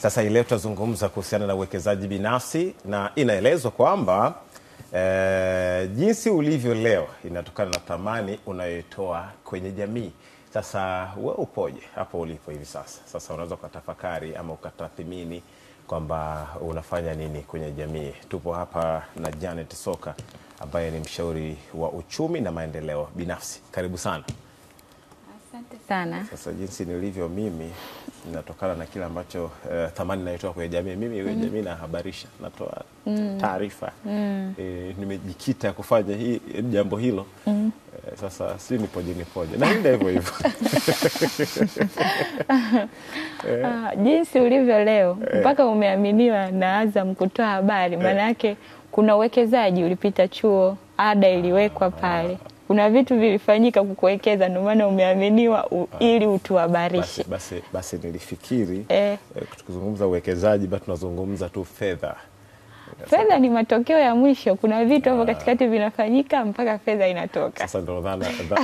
Sasa leo tutazungumza kuhusiana na uwekezaji binafsi, na inaelezwa kwamba jinsi ulivyo leo inatokana na thamani unayotoa kwenye jamii. Sasa wewe upoje hapo ulipo hivi sasa? Sasa unaweza kutafakari ama ukatathmini kwamba unafanya nini kwenye jamii. Tupo hapa na Janet Soka ambaye ni mshauri wa uchumi na maendeleo binafsi. Karibu sana. Asante sana. Sasa jinsi nilivyo mimi inatokana na kile ambacho thamani ninayotoa kwenye jamii. Mimi kwenye jamii nahabarisha, natoa taarifa. Nimejikita kufanya jambo hilo. Sasa si nipoje. Na ndio hivyo hivyo. Jinsi ulivyo leo mpaka umeaminiwa na Azam kutoa habari, maana yake kuna uwekezaji ulipita chuo, ada iliwekwa pale. Kuna vitu vilifanyika kukuwekeza, ndio maana umeaminiwa ili utuhabarishe. Basi nilifikiri tukizungumza uwekezaji bado tunazungumza tu fedha. Fedha ni matokeo ya mwisho. Kuna vitu hapo katikati vinafanyika mpaka fedha inatoka. Sasa ndio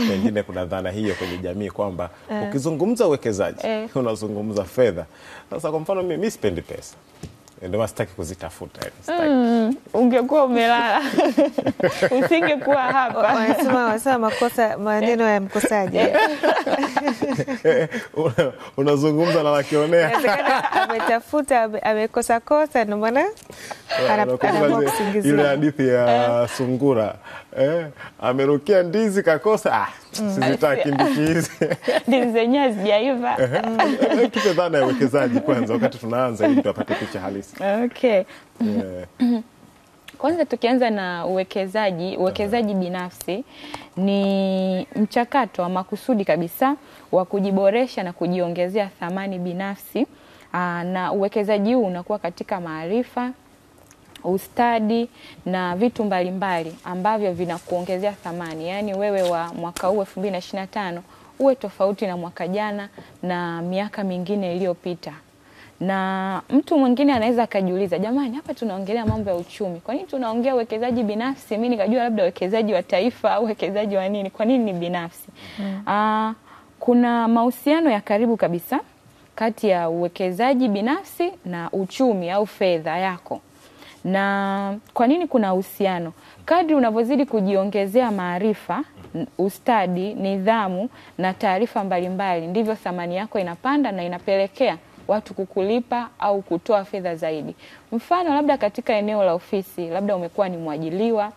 pengine kuna dhana hiyo kwenye jamii kwamba ukizungumza uwekezaji unazungumza fedha. Sasa kwa mfano mimi sipendi pesa, ndio sitaki kuzitafuta. Ungekuwa umelala usingekuwa hapa. Wanasema makosa, maneno ya mkosaji. Unazungumza na wakionea. Ametafuta, amekosa kosa, ndio maana ile hadithi ya sungura. Amerukia ndizi kakosa. Sizitaki ndizi hizi. Ndizi zenyewe hazijaiva. Tupe dhana ya uwekezaji kwanza wakati tunaanza ili tupate picha halisi. Okay. Kwanza tukianza na uwekezaji binafsi ni mchakato wa makusudi kabisa wa kujiboresha na kujiongezea thamani binafsi, na uwekezaji huu unakuwa katika maarifa, ustadi na vitu mbalimbali ambavyo vinakuongezea thamani. Yaani wewe wa mwaka huu 2025 uwe tofauti na mwaka jana na miaka mingine iliyopita. Na mtu mwingine anaweza akajiuliza, jamani hapa tunaongelea mambo ya uchumi, kwa nini tunaongea uwekezaji binafsi? Mimi nikajua labda uwekezaji wa taifa au uwekezaji wa nini, kwa nini ni binafsi? Kuna mahusiano ya karibu kabisa kati ya uwekezaji binafsi na uchumi au fedha yako. Na kwa nini kuna uhusiano? Kadri unavyozidi kujiongezea maarifa, ustadi, nidhamu na taarifa mbalimbali, ndivyo thamani yako inapanda na inapelekea watu kukulipa au kutoa fedha zaidi. Mfano labda katika eneo la ofisi, labda umekuwa ni mwajiliwa,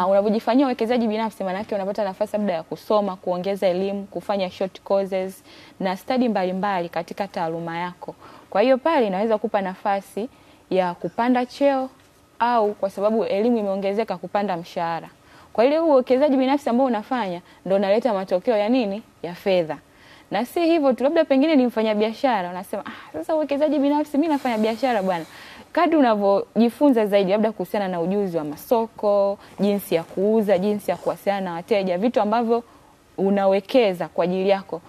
unapojifanyia uwekezaji binafsi, maana yake unapata nafasi labda ya kusoma, kuongeza elimu, kufanya short courses na study mbalimbali katika taaluma yako. Kwa hiyo pale inaweza kupa nafasi ya kupanda cheo au kwa sababu elimu imeongezeka kupanda mshahara. Kwa ile uwekezaji binafsi ambao unafanya ndio unaleta matokeo ya nini? Ya fedha. Na si hivyo tu, labda pengine ni mfanyabiashara, unasema sasa uwekezaji binafsi, mimi nafanya biashara bwana. Kadri unavyojifunza zaidi labda kuhusiana na ujuzi wa masoko, jinsi ya kuuza, jinsi ya kuwasiliana na wateja, vitu ambavyo unawekeza kwa ajili yako.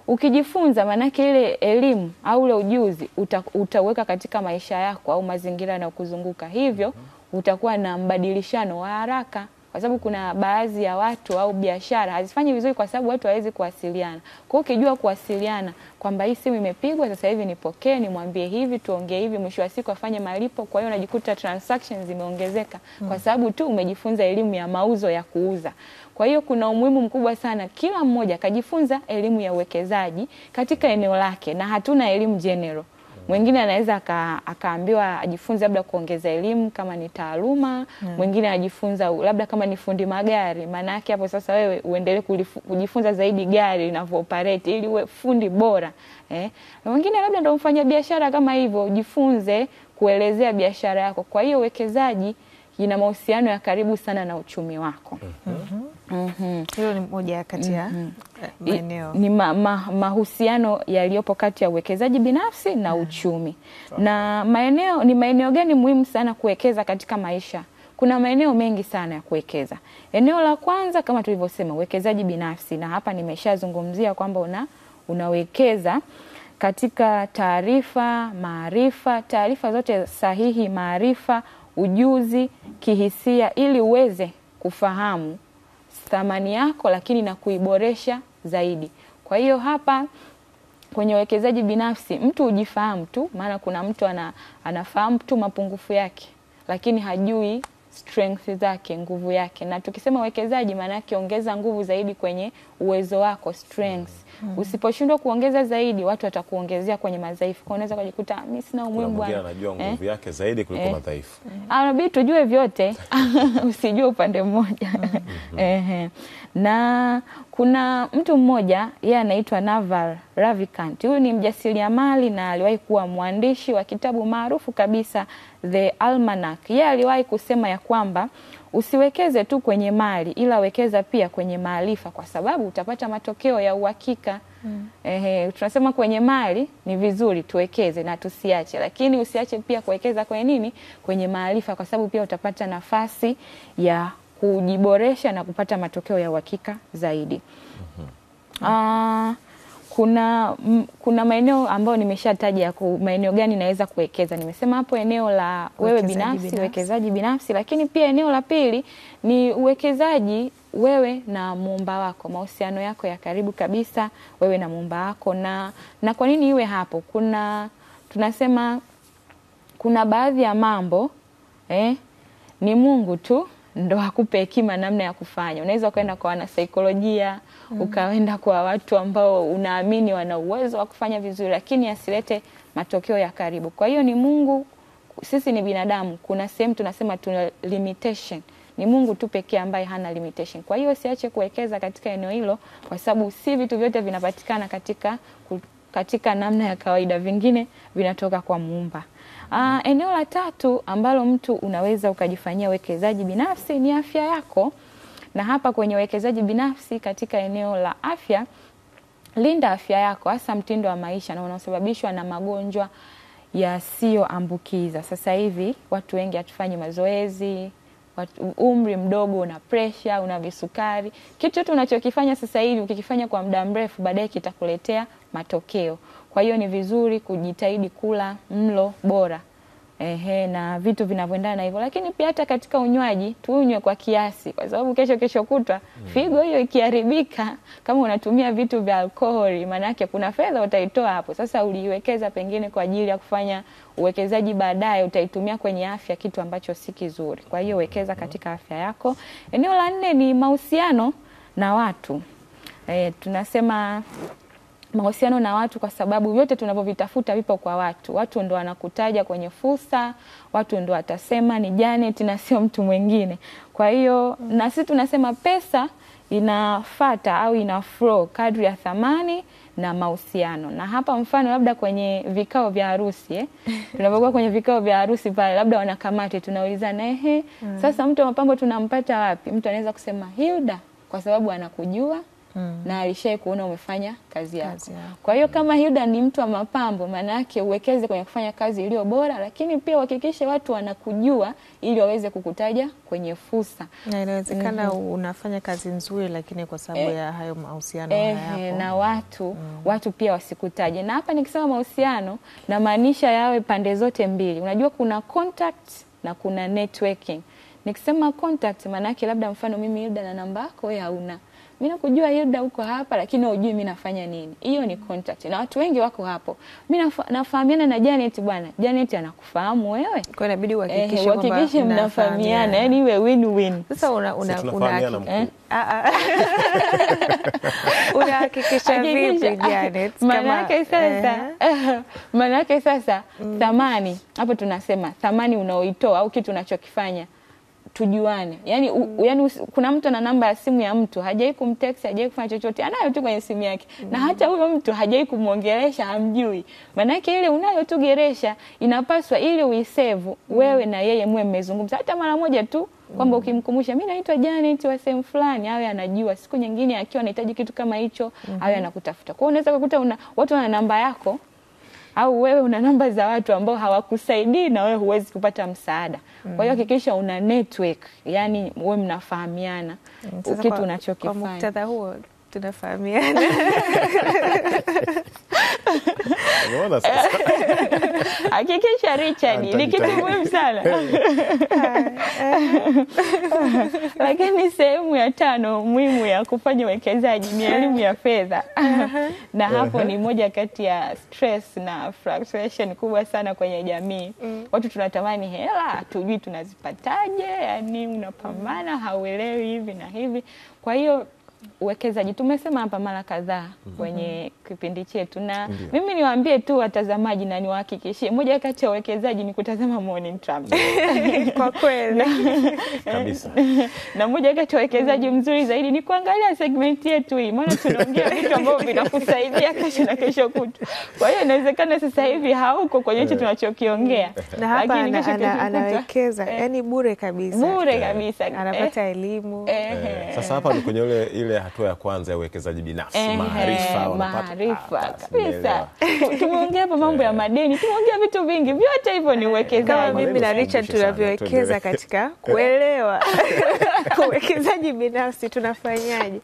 Ukijifunza, manake ile elimu au ule ujuzi utaweka katika maisha yako au mazingira yanayokuzunguka. Hivyo utakuwa na mbadilishano wa haraka, kwa sababu kuna baadhi ya watu au biashara hazifanyi vizuri kwa sababu watu hawezi kuwasiliana. Kwa hiyo ukijua kuwasiliana kwamba hii simu imepigwa sasa hivi nipokee, nimwambie hivi, tuongee hivi, mwisho wa siku afanye malipo, kwa hiyo unajikuta transactions zimeongezeka kwa sababu tu umejifunza elimu ya mauzo ya kuuza. Kwa hiyo kuna umuhimu mkubwa sana kila mmoja kajifunza elimu ya uwekezaji katika eneo lake, na hatuna elimu general. Mwingine anaweza akaambiwa ajifunze labda kuongeza elimu kama ni taaluma, mwingine ajifunza labda kama ni fundi magari, maana yake hapo sasa wewe uendelee kujifunza zaidi gari linavyo-operate ili uwe fundi bora. Na mwingine labda ndio mfanya biashara kama hivyo, ujifunze kuelezea biashara yako. Kwa hiyo uwekezaji ina mahusiano ya karibu sana na uchumi wako. Hilo ni moja kati ya maeneo. Ni mahusiano yaliyopo kati ya uwekezaji binafsi na uchumi. Na maeneo gani muhimu sana kuwekeza katika maisha? Kuna maeneo mengi sana ya kuwekeza. Eneo la kwanza kama tulivyosema, uwekezaji binafsi, na hapa nimeshazungumzia kwamba unawekeza katika taarifa, maarifa, taarifa zote sahihi, maarifa, ujuzi, kihisia, ili uweze kufahamu thamani yako lakini na kuiboresha zaidi. Kwa hiyo hapa kwenye uwekezaji binafsi mtu ujifahamu tu, maana kuna mtu anafahamu tu mapungufu yake lakini hajui strength zake, nguvu yake. Na tukisema uwekezaji maana yake ongeza nguvu zaidi kwenye uwezo wako, strengths. Usiposhindwa kuongeza zaidi, watu watakuongezea kwenye madhaifu. Kwa unaweza kujikuta mimi sina umuhimu bwana. Kuna mwingine anajua nguvu yake zaidi kuliko madhaifu. Inabidi tujue vyote. Usijue upande mmoja. Na kuna mtu mmoja yeye anaitwa Naval Ravikant. Huyu ni mjasiriamali na aliwahi kuwa mwandishi wa kitabu maarufu kabisa The Almanac. Yeye aliwahi kusema ya kwamba usiwekeze tu kwenye mali ila wekeza pia kwenye maarifa, kwa sababu utapata matokeo ya uhakika. Tunasema kwenye mali ni vizuri tuwekeze na tusiache, lakini usiache pia kuwekeza kwenye nini? Kwenye maarifa, kwa sababu pia utapata nafasi ya kujiboresha na kupata matokeo ya uhakika zaidi. Kuna maeneo ambayo nimeshataja ya maeneo gani naweza kuwekeza. Nimesema hapo eneo la wewe binafsi, uwekezaji binafsi, lakini pia eneo la pili ni uwekezaji wewe na muumba wako, mahusiano yako ya karibu kabisa wewe na muumba wako. Na kwa nini iwe hapo? Tunasema kuna baadhi ya mambo ni Mungu tu ndo akupe hekima namna ya kufanya. Unaweza kwenda kwa wanasaikolojia, ukaenda kwa watu ambao unaamini wana uwezo wa kufanya vizuri, lakini asilete matokeo ya karibu. Kwa hiyo ni Mungu, sisi ni binadamu, kuna sehemu tunasema tuna limitation. Ni Mungu tu pekee ambaye hana limitation. Kwa hiyo usiache kuwekeza katika eneo hilo, kwa sababu si vitu vyote vinapatikana katika namna ya kawaida, vingine vinatoka kwa Muumba. Eneo la tatu ambalo mtu unaweza ukajifanyia uwekezaji binafsi ni afya yako. Na hapa kwenye uwekezaji binafsi katika eneo la afya, linda afya yako, hasa mtindo wa maisha na unaosababishwa na magonjwa yasiyoambukiza. Sasa hivi watu wengi hatufanyi mazoezi, umri mdogo, una pressure, una visukari. Kitu chote unachokifanya sasa hivi ukikifanya kwa muda mrefu baadaye kitakuletea matokeo. Kwa hiyo ni vizuri kujitahidi kula mlo bora. Na vitu vinavyoendana na hivyo. Lakini pia hata katika unywaji tuunywe kwa kiasi, kwa sababu kesho kutwa figo hiyo ikiharibika, kama unatumia vitu vya alkoholi, maana yake kuna fedha utaitoa hapo. Sasa uliwekeza pengine kwa ajili ya kufanya uwekezaji, baadaye utaitumia kwenye afya, kitu ambacho si kizuri. Kwa hiyo wekeza katika afya yako. Eneo la 4 ni mahusiano na watu. Tunasema mahusiano na watu kwa sababu vyote tunavyovitafuta vipo kwa watu. Watu ndo wanakutaja kwenye fursa, watu ndo watasema ni Janet na sio mtu mwingine. Kwa hiyo na sisi tunasema pesa inafata au ina flow kadri ya thamani na mahusiano. Na hapa mfano labda kwenye vikao vya harusi, tunapokuwa kwenye vikao vya harusi pale, labda wanakamati tunaulizana sasa mtu wa mapambo tunampata wapi? Mtu anaweza kusema Hilda kwa sababu anakujua na alishai kuona umefanya kazi yako. Kwa hiyo kama Hilda ni mtu wa mapambo, maana yake uwekeze kwenye kufanya kazi iliyo bora, lakini pia uhakikishe watu wanakujua ili waweze kukutaja kwenye fursa. Na inawezekana unafanya kazi nzuri lakini kwa sababu ya hayo mahusiano hayapo. Na watu pia wasikutaje. Na hapa nikisema mahusiano na maanisha yawe pande zote mbili. Unajua kuna contact na kuna networking. Nikisema contact maana yake labda mfano mimi Hilda na namba yako wewe hauna. Mimi nakujua Hilda uko hapa lakini hujui mimi nafanya nini. Hiyo ni contact. Na watu wengi wako hapo. Mimi nafahamiana na Janet bwana. Janet anakufahamu wewe. Kwa inabidi uhakikishe kwamba mnafahamiana, yani iwe win-win. Sasa unahakikisha vipi Janet? Maana yake sasa thamani. Hapo tunasema thamani unaoitoa au kitu unachokifanya tujuane. Yani kuna mtu ana namba ya simu ya mtu, hajai kumtext, hajai kufanya chochote, anayo tu kwenye simu yake. Na hata huyo mtu hajai kumuongelesha, hamjui. Maana yake ile unayo tu geresha, inapaswa ili uisave wewe na yeye muwe mmezungumza hata mara moja tu, kwamba ukimkumbusha mimi naitwa Janet wa sehemu fulani, awe anajua siku nyingine akiwa anahitaji kitu kama hicho, awe anakutafuta. Kwa hiyo unaweza kukuta watu wana namba yako, au wewe una namba za watu ambao hawakusaidii na wewe huwezi kupata msaada. Kwa hiyo hakikisha una network, yani wewe mnafahamiana kitu unachokifanya. Kwa muktadha huo tunafahamiana. Unaona sasa? Hakikisha Richard, ni kitu muhimu sana. Lakini sehemu ya 5 muhimu ya kufanya uwekezaji ni elimu ya fedha. Na hapo ni moja kati ya stress na frustration kubwa sana kwenye jamii. Watu tunatamani hela, tujui tunazipataje, yani unapambana hauelewi hivi na hivi. Kwa hiyo uwekezaji tumesema hapa mara kadhaa kwenye kipindi chetu, na mimi niwaambie tu watazamaji na niwahakikishie moja kati ya uwekezaji ni kutazama Morning Trump. Kwa kweli kabisa. Na moja kati ya uwekezaji mzuri zaidi ni kuangalia segment yetu hii, maana tunaongea vitu ambavyo vinakusaidia kesho na kesho kutu. Kwa hiyo inawezekana sasa hivi hauko kwenye hicho tunachokiongea, na hapa anawekeza yani bure kabisa. Bure kabisa. Anapata elimu. Sasa hapa ni kwenye ile hatua ya kwanza ya uwekezaji binafsi, maarifa kabisa. Tumeongea hapa mambo ya madeni, tumeongea vitu vingi, vyote hivyo ni uwekezaji. Kama mimi na Richard tunavyowekeza katika kuelewa uwekezaji binafsi tunafanyaje?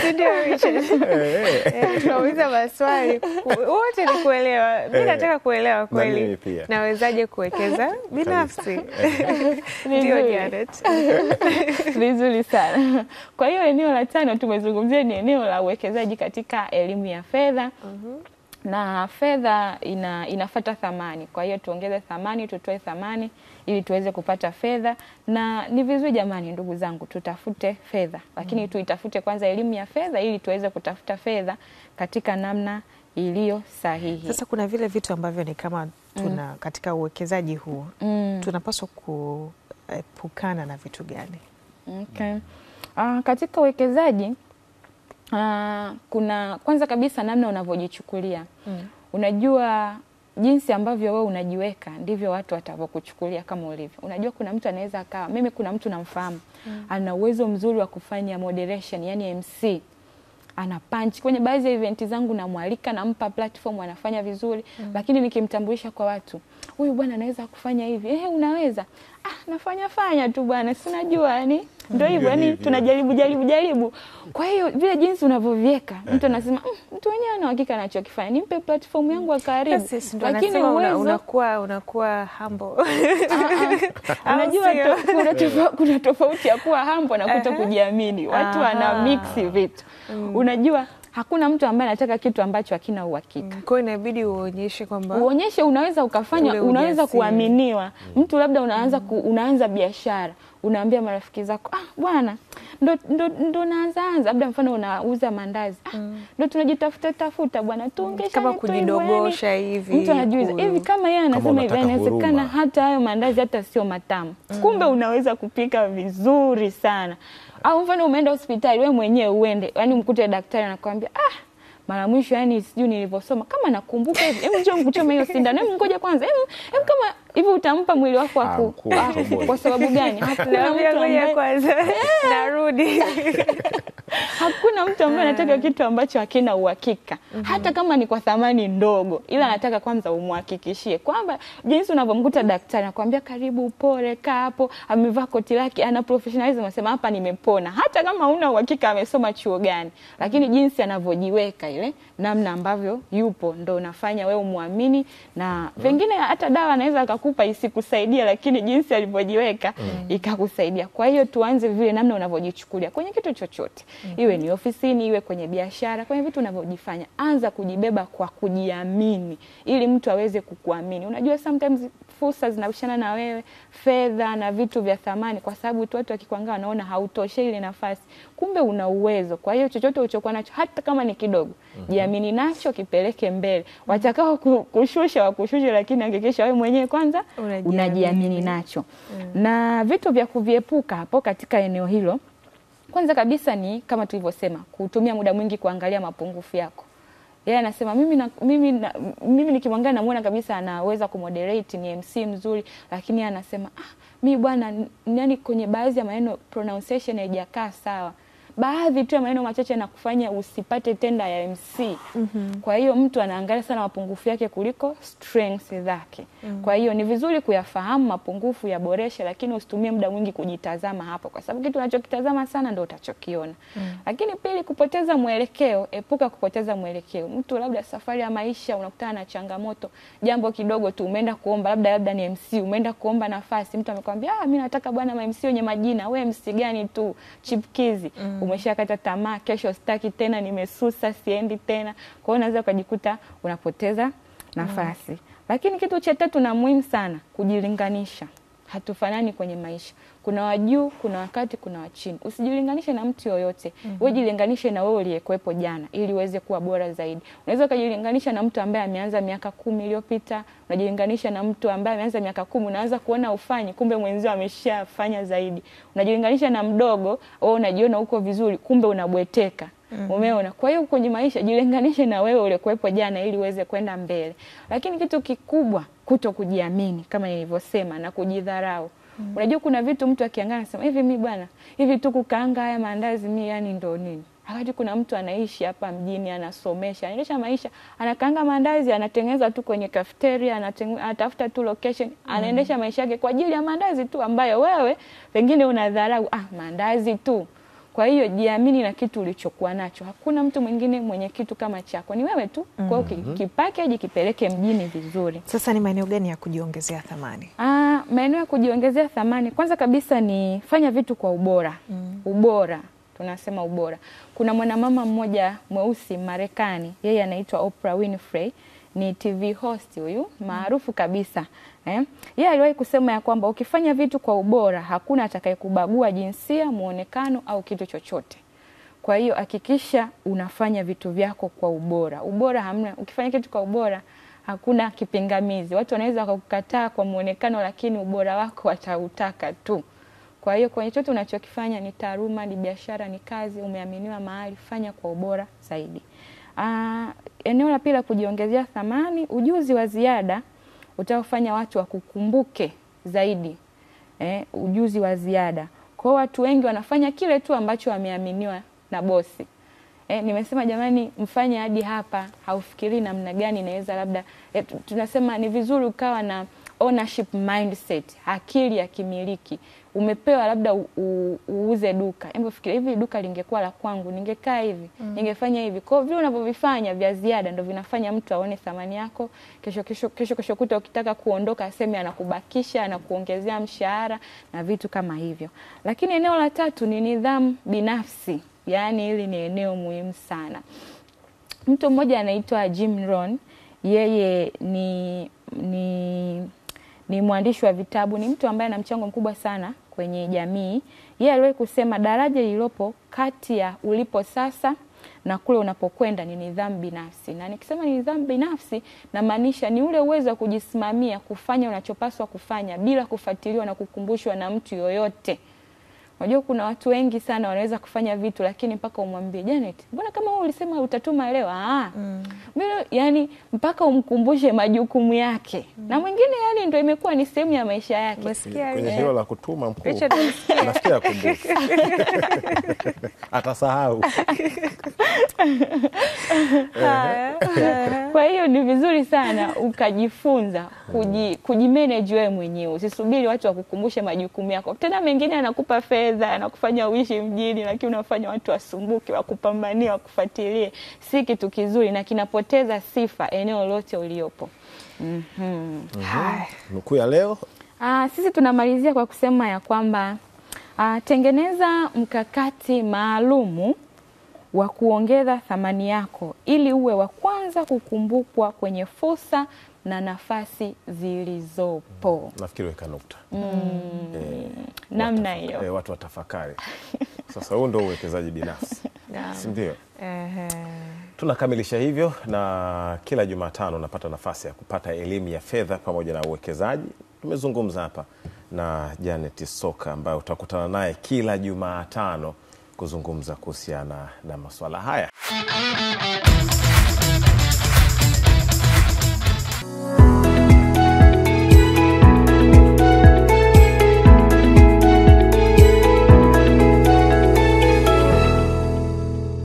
Si ndio Richard? Tunauliza maswali, wote ni kuelewa. Mimi nataka kuelewa kweli nawezaje kuwekeza binafsi. Ndio Janet. Vizuri sana. Kwa hiyo eneo la 5 tumezungumzia ni eneo la uwekezaji katika elimu ya fedha. Na fedha inafuata thamani. Kwa hiyo tuongeze thamani, tutoe thamani ili tuweze kupata fedha. Na ni vizuri jamani, ndugu zangu, tutafute fedha, lakini tuitafute kwanza elimu ya fedha ili tuweze kutafuta fedha katika namna iliyo sahihi. Sasa kuna vile vitu ambavyo ni kama tuna katika uwekezaji huu tunapaswa kuepukana na vitu gani? Okay. Katika uwekezaji kuna kwanza kabisa namna unavyojichukulia. Unajua jinsi ambavyo wewe unajiweka ndivyo watu watavyokuchukulia kama ulivyo. Unajua kuna mtu anaweza akawa, mimi kuna mtu namfahamu, ana uwezo mzuri wa kufanya moderation, yani MC. Ana punch kwenye baadhi ya event zangu, namwalika, nampa platform, anafanya vizuri, lakini nikimtambulisha kwa watu, huyu bwana anaweza kufanya hivi. Unaweza? Nafanya tu bwana, si unajua yani ndio hivyo, yani tunajaribu. Kwa hiyo vile jinsi unavyoviweka, mtu anasema mtu mwenyewe ana hakika anachokifanya, nimpe platform yangu akaribu. Lakini unakuwa humble. Unajua kuna tofauti ya kuwa humble na kutokujiamini. Watu wana mix vitu. Unajua hakuna mtu ambaye anataka kitu ambacho hakina uhakika. Kwa hiyo inabidi uonyeshe kwamba unaweza ukafanya, unaweza kuaminiwa. Mtu labda unaanza biashara, unaambia marafiki zako, bwana ndo naanza labda mfano unauza mandazi. Ndo tunajitafuta bwana, tuongeshane kama kujidogosha hivi. Mtu anajiuliza hivi kama yeye anasema hivi, inawezekana hata hayo mandazi hata sio matamu. Kumbe unaweza kupika vizuri sana. Au mfano umeenda hospitali wewe mwenyewe uende, yani mkute daktari anakuambia mara mwisho yani sijui nilivyosoma kama nakumbuka hivi, hebu njoo mkuchome hiyo sindano, hebu ngoja kwanza, hebu kama hivi utampa mwili wako kwa sababu gani? Ngoja kwanza narudi. Hakuna mtu ambaye anataka kitu ambacho hakina uhakika, hata kama ni kwa thamani ndogo, ila anataka kwanza umhakikishie kwamba jinsi unavyomkuta daktari anakuambia karibu, upore, kaa hapo, amevaa koti lake, ana professionalism, anasema hapa nimepona, hata kama huna uhakika amesoma chuo gani, lakini jinsi anavyojiweka ile namna ambavyo yupo ndo unafanya wewe muamini. Na vingine hata dawa anaweza akakupa isikusaidia, lakini jinsi alivyojiweka ikakusaidia. Kwa hiyo tuanze vile namna unavyojichukulia kwenye kitu chochote. Iwe ni ofisini, iwe kwenye biashara, kwenye vitu unavyojifanya, anza kujibeba kwa kujiamini ili mtu aweze kukuamini. Unajua sometimes fursa zinabishana na wewe, fedha na vitu vya thamani, kwa sababu watu wakikuangalia wanaona hautoshei ile nafasi. Kumbe una uwezo. Kwa hiyo chochote ulichokuwa nacho hata kama ni kidogo, jiamini nacho, kipeleke mbele. Watakao kushusha wakushushe, lakini hakikisha wewe mwenyewe kwanza unajiamini nacho. Na vitu vya kuviepuka hapo katika eneo hilo, kwanza kabisa ni kama tulivyosema, kutumia muda mwingi kuangalia mapungufu yako. Yeye anasema mimi nikimwangalia namuona kabisa anaweza kumoderate, ni MC mzuri, lakini anasema mimi bwana, yani kwenye baadhi ya maneno pronunciation haijakaa sawa. baadhi tu ya maneno machache na kufanya usipate tenda ya MC. Kwa hiyo mtu anaangalia sana mapungufu yake kuliko strengths zake. Kwa hiyo ni vizuri kuyafahamu mapungufu, yaboreshe, lakini usitumie muda mwingi kujitazama hapo, kwa sababu kitu unachokitazama sana ndio utachokiona. Lakini pili, kupoteza mwelekeo. Epuka kupoteza mwelekeo. Mtu labda safari ya maisha unakutana na changamoto, jambo kidogo tu umeenda kuomba, labda ni MC, umeenda kuomba nafasi, mtu amekwambia mimi nataka bwana MC wenye majina. Wewe MC gani tu, chipkizi. Umeshakata tamaa, kesho sitaki tena, nimesusa, siendi tena. Kwa hiyo unaweza ukajikuta unapoteza nafasi. Lakini kitu cha tatu na muhimu sana, kujilinganisha. Hatufanani kwenye maisha. Kuna wa juu, kuna wakati, kuna wa chini. Usijilinganishe na mtu yoyote. Wewe jilinganishe na wewe uliyekuwepo jana ili uweze kuwa bora zaidi. Unaweza kujilinganisha na mtu ambaye ameanza miaka 10 iliyopita, unajilinganisha na mtu ambaye ameanza miaka 10, unaanza kuona ufanyi, kumbe mwenzio ameshafanya zaidi. Unajilinganisha na mdogo, wewe unajiona uko vizuri, kumbe unabweteka. Umeona? Kwa hiyo kwenye maisha jilinganishe na wewe uliyekuwepo jana ili uweze kwenda mbele. Lakini kitu kikubwa, kutokujiamini kama nilivyosema, na kujidharau. Unajua kuna vitu mtu akiangalia anasema hivi mimi bwana, hivi tu kukaanga haya maandazi mimi yani ndo nini? Wakati kuna mtu anaishi hapa mjini, anasomesha, anaendesha maisha, anakaanga maandazi, anatengeneza tu kwenye cafeteria, anatafuta tu location, anaendesha maisha yake kwa ajili ya maandazi tu ambayo wewe pengine unadharau, maandazi tu. Kwa hiyo jiamini na kitu ulichokuwa nacho. Hakuna mtu mwingine mwenye kitu kama chako, ni wewe tu. Kwa hiyo kipackage kipeleke mjini vizuri. Sasa ni maeneo gani ya kujiongezea thamani? Maeneo ya kujiongezea thamani, kwanza kabisa ni fanya vitu kwa ubora. Ubora, tunasema ubora. Kuna mwanamama mmoja mweusi Marekani, yeye anaitwa Oprah Winfrey, ni TV host huyu, maarufu kabisa. Yeye aliwahi kusema ya kwamba ukifanya vitu kwa ubora, hakuna atakayekubagua jinsia, muonekano au kitu chochote. Kwa hiyo hakikisha unafanya vitu vyako kwa ubora. Ubora hamna, ukifanya kitu kwa ubora hakuna kipingamizi. Watu wanaweza kukukataa kwa muonekano, lakini ubora wako watautaka tu. Kwa hiyo kwenye chochote unachokifanya, ni taaluma, ni biashara, ni kazi, umeaminiwa mahali, fanya kwa ubora zaidi. Eneo la pili la kujiongezea thamani, ujuzi wa ziada utafanya watu wakukumbuke zaidi. Ujuzi wa ziada. Kwa watu wengi wanafanya kile tu ambacho wameaminiwa na bosi. Nimesema jamani, mfanye hadi hapa, haufikiri namna gani naweza labda tunasema ni vizuri ukawa na ownership mindset, akili ya kimiliki. Umepewa labda uuze duka. Hebu fikiria, hivi duka lingekuwa la kwangu, ningekaa hivi, ningefanya hivi. Kwa vile unavyovifanya vya ziada ndio vinafanya mtu aone thamani yako. Kesho kuta ukitaka kuondoka aseme anakubakisha, anakuongezea mshahara na vitu kama hivyo. Lakini eneo la tatu ni nidhamu binafsi. Yaani hili ni eneo muhimu sana. Mtu mmoja anaitwa Jim Rohn, yeye ni mwandishi wa vitabu, ni mtu ambaye ana mchango mkubwa sana kwenye jamii. Yeye aliwahi kusema daraja lililopo kati ya ulipo sasa na kule unapokwenda ni nidhamu binafsi. Na nikisema ni nidhamu binafsi, na maanisha ni ule uwezo wa kujisimamia, kufanya unachopaswa kufanya bila kufuatiliwa na kukumbushwa na mtu yoyote. Unajua kuna watu wengi sana wanaweza kufanya vitu, lakini mpaka umwambie Janet, mbona kama wewe ulisema utatuma leo? Yani mpaka umkumbushe majukumu yake. Na mwingine yani ndio imekuwa ni sehemu ya maisha yake. Kwenye hilo la kutuma mkuu, nafikiri akumbuke. Atasahau. Kwa hiyo ni vizuri sana ukajifunza kujimanage wewe mwenyewe. Usisubiri watu wakukumbushe majukumu yako. Tena mengine anakupa fedha, anakufanya uishi mjini, lakini unafanya watu wasumbuke, wakupambania, wakufuatilie. Si kitu kizuri na kinapoteza sifa eneo lote uliopo. Nukuu ya leo. Sisi tunamalizia kwa kusema ya kwamba tengeneza mkakati maalumu wa kuongeza thamani yako ili uwe wa kwanza kukumbukwa kwenye fursa na nafasi zilizopo. Nafikiri weka nukta. Namna hiyo. Watu watafakari. Sasa huo ndio uwekezaji binafsi. Si ndio? Tunakamilisha hivyo, na kila Jumatano napata nafasi ya kupata elimu ya fedha pamoja na uwekezaji. Tumezungumza hapa na Janet Soka ambaye utakutana naye kila Jumatano kuzungumza kuhusiana na masuala haya.